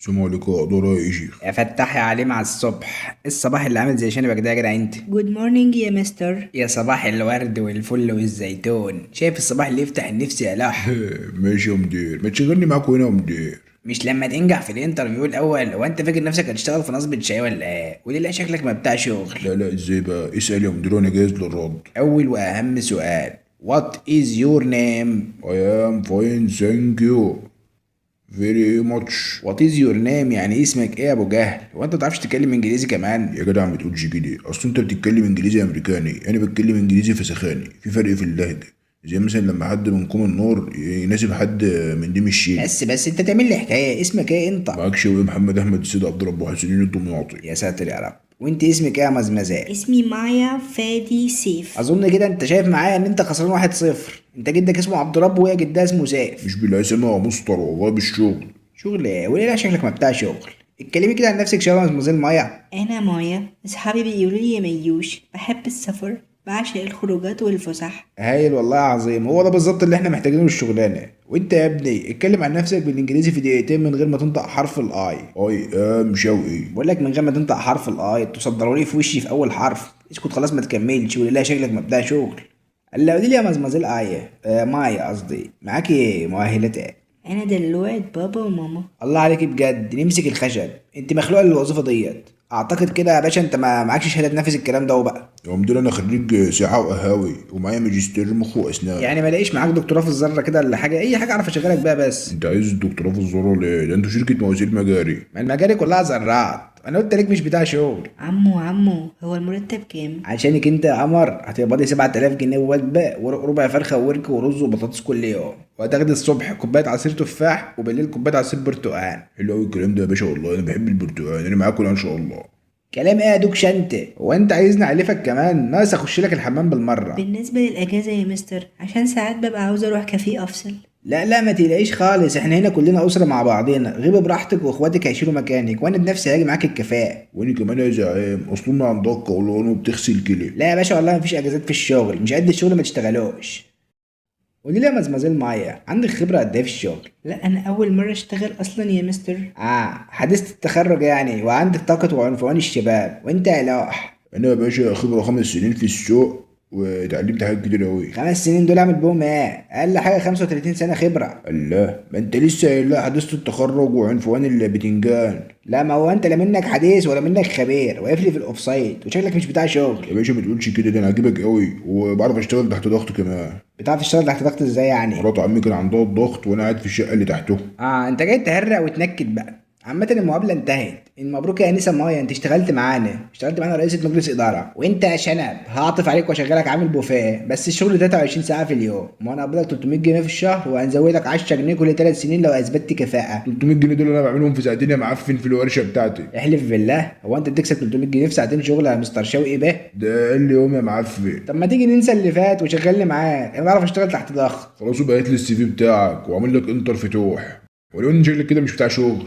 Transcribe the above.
السلام عليكم، اقدر يا شيخ؟ يا فتح يا عليم على الصبح. الصباح اللي عامل زي شنبك ده يا جدع انت. جود مورنينج يا مستر. يا صباح الورد والفل والزيتون. شايف الصباح اللي يفتح النفس يا لح. ماشي يا مدير، ما تشغلني معاكم هنا يا مدير. مش لما تنجح في الانترفيو الاول هو انت فاكر نفسك هتشتغل في نصب شاي ولا ايه؟ وليه لا شكلك ما بتاع شغل. لا لا، ازاي بقى؟ اسأل يا مدير وانا جاهز للرد. اول واهم سؤال، What is your name؟ I am fine thank you very much. What is your name يعني اسمك ايه يا ابو جهل؟ هو انت متعرفش تتكلم انجليزي كمان؟ يا جدع ما تقولش كده، اصل انت بتتكلم انجليزي امريكاني، انا بتكلم انجليزي فسخاني، في فرق في اللهجة. زي مثلا لما حد من كوم النور يناسب حد من ديم الشيل. بس انت تعمل لي حكايه، اسمك ايه انت؟ معاك شوقي محمد احمد السيد عبد ربه حسنين الدمياطي. يا ساتر يا رب. وانت اسمك ايه يا مزمزه؟ اسمي مايا فادي سيف. اظن كده انت شايف معايا ان انت خسران 1-0. انت جدك اسمه عبد رب وهي جدها اسمه سيف. مش بالعزمة يا مسطر، والله بالشغل. شغل ايه؟ وليه لا شكلك ما بتاع شغل؟ اتكلمي كده عن نفسك شبه مزمزيل مايا. انا مايا، اصحابي بيقولوا لي يا ميوش، بحب السفر، بعشق الخروجات والفسح. هايل والله عظيم، هو ده بالظبط اللي احنا محتاجينه الشغلانه. وانت يا ابني اتكلم عن نفسك بالانجليزي في دقيقتين من غير ما تنطق حرف الاي. اي ام شوقي. بقول لك من غير ما تنطق حرف الاي، تصدروا لي في وشي في اول حرف. اسكت خلاص ما تكملش، ولله شكلك ما بتاع شغل. الا قولي لي يا مزمزيل ايه مايا قصدي، معاكي مؤهلات ايه؟ انا دلوعت بابا وماما. الله عليك بجد، نمسك الخشب. انت مخلوقه للوظيفه ديت. اعتقد كده يا باشا انت ما معكش شهاده تنافس الكلام ده وبقى. يا مدير انا خريج سياحة وقهاوي ومعايا ماجستير مخ واسنان. يعني ما لاقيش معاك دكتوراه في الذره كده ولا حاجه، اي حاجه اعرف اشغلك بيها بس. انت عايز الدكتوراه في الذرة ليه؟ ده انتوا شركة مواسير مجاري. ما المجاري كلها ذرات. انا قلت لك مش بتاع شغل. عمو هو المرتب كام؟ عشانك انت يا قمر هتقبضي 7000 جنيه وجبه وربع فرخه وورك ورز وبطاطس كل يوم، وهتاخدي الصبح كوبايه عصير تفاح وبالليل كوبايه عصير برتقال. حلو قوي الكلام ده يا باشا، والله انا بحب البرتقال، انا معاكم ان شاء الله. كلام ايه يا دوكش انت؟ هو انت عايزني اعلفك كمان؟ ناقص اخش لك الحمام بالمره. بالنسبة للأجازة يا مستر، عشان ساعات ببقى عاوزة أروح كافيه أفصل. لا ما تقلقيش خالص، احنا هنا كلنا اسره مع بعضينا. غيبي براحتك واخواتك هيشيلوا مكانك، وانا بنفسي هاجي معاك الكفاء. وانا كمان يا زعيم، اصلنا عندك قولون وبتغسل كلى. لا يا باشا والله مفيش اجازات في الشغل، مش قد الشغل ما تشتغلوش. قولي لي يا مزمزيل معايا، عندك خبره قد ايه في الشغل؟ لا، أنا أول مرة أشتغل أصلا يا مستر. حديثة التخرج يعني، وعندك طاقه وعنفوان الشباب. وانت يا لوح؟ انا يا باشا خبرة 5 سنين في السوق واتعلمت حاجات كتير اوي. 5 سنين دول اعمل بهم ايه؟ اقل حاجه 35 سنه خبره. الله، ما انت لسه قايل لها حديثة التخرج وعنفوان البتنجان. لا ما هو انت لا منك حديث ولا منك خبير، واقف لي في الاوفسايد وشكلك مش بتاع شغل. يا باشا ما تقولش كده، ده انا عاجبك قوي وبعرف اشتغل تحت ضغط كمان. بتعرف تشتغل تحت ضغط ازاي يعني؟ مرات عمي كان عندها الضغط وانا قاعد في الشقه اللي تحته. انت جاي تهرق وتنكد بقى. عامة المقابلة انتهت. مبروك يا انسة مايا، انت اشتغلت معانا رئيسة مجلس إدارة. وانت يا شنب هعطف عليك واشغلك عامل بوفيه، بس الشغل 23 ساعة في اليوم، وانا هقبضك 300 جنيه في الشهر، وهنزودك 10 جنيه كل 3 سنين لو اثبتت كفاءة. 300 جنيه دول انا بعملهم في ساعتين يا معفن في الورشه بتاعتي. احلف بالله، هو انت بتكسب 300 جنيه في ساعتين شغل يا مستر شوقي به؟ ده اقل يوم يا معفن. طب ما تيجي ننسى اللي فات وشغلني معاك، انا بعرف اشتغل تحت ضغط. خلاص وبقيت لي السي في بتاعك وعامل لك انتر فتوح، ولو ان شكلك كده مش بتاع شغل.